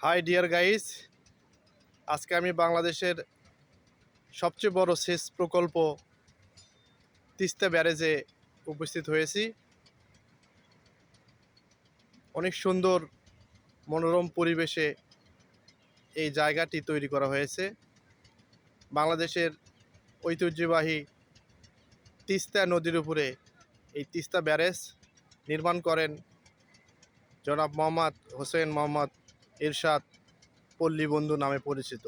High deer guys, আজকে আমি বাংলাদেশের সবচেয়ে বড় সেচ প্রকল্প তিস্তা ব্যারেজে উপস্থিত হয়েছি। অনেক সুন্দর মনোরম পরিবেশে এই জায়গাটি তৈরি করা হয়েছে। বাংলাদেশের ঐতিহ্যবাহী তিস্তা নদীর উপরে এই তিস্তা ব্যারেজ নির্মাণ করেন জনাব মোহাম্মদ হোসেন মোহাম্মদ ইরশাদ পল্লী বন্ধু নামে পরিচিত।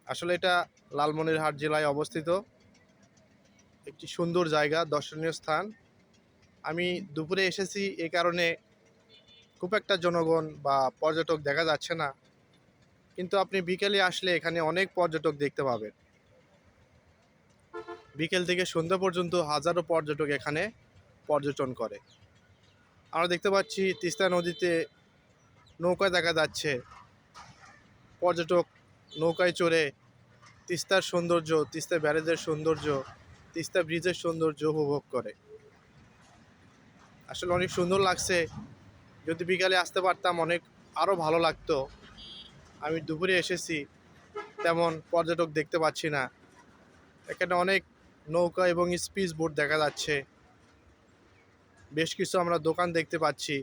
আসলে এটা লালমনিরহাট জেলায় অবস্থিত একটি সুন্দর জায়গা, দর্শনীয় স্থান। আমি দুপুরে এসেছি, এ কারণে খুব একটা জনগণ বা পর্যটক দেখা যাচ্ছে না, কিন্তু আপনি বিকেলে আসলে এখানে অনেক পর্যটক দেখতে পাবেন। বিকেল থেকে সন্ধ্যা পর্যন্ত হাজারো পর্যটক এখানে পর্যটন করে। আমরা দেখতে পাচ্ছি তিস্তা নদীতে নৌকা দেখা যাচ্ছে। পর্যটক নৌকায় চড়ে তিস্তার সৌন্দর্য, তিস্তা ব্যারেজের সৌন্দর্য, তিস্তা ব্রিজের সৌন্দর্য উপভোগ করে। আসলে অনেক সুন্দর লাগছে। যদি বিকালে আসতে পারতাম অনেক আরও ভালো লাগতো। আমি দুপুরে এসেছি, তেমন পর্যটক দেখতে পাচ্ছি না। এখানে অনেক নৌকা এবং স্পিচ বোট দেখা যাচ্ছে। বেশ কিছু আমরা দোকান দেখতে পাচ্ছি,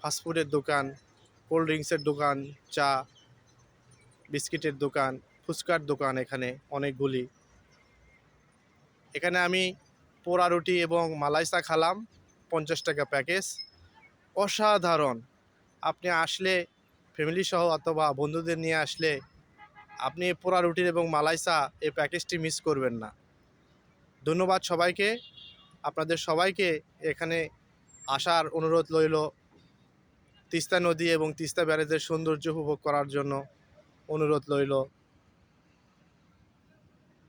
ফাস্টফুডের দোকান, কোল্ড ড্রিঙ্কসের দোকান, চা বিস্কিটের দোকান, ফুচকার দোকান এখানে অনেকগুলি। এখানে আমি পোড়া রুটি এবং মালাইসা খালাম, 50 টাকা প্যাকেজ। অসাধারণ! আপনি আসলে ফ্যামিলি সহ অথবা বন্ধুদের নিয়ে আসলে আপনি পোড়া রুটির এবং মালাইসা এই প্যাকেজটি মিস করবেন না। ধন্যবাদ সবাইকে। আপনাদের সবাইকে এখানে আসার অনুরোধ রইল। তিস্তা নদী এবং তিস্তা ব্যারেজের সৌন্দর্য উপভোগ করার জন্য অনুরোধ রইল।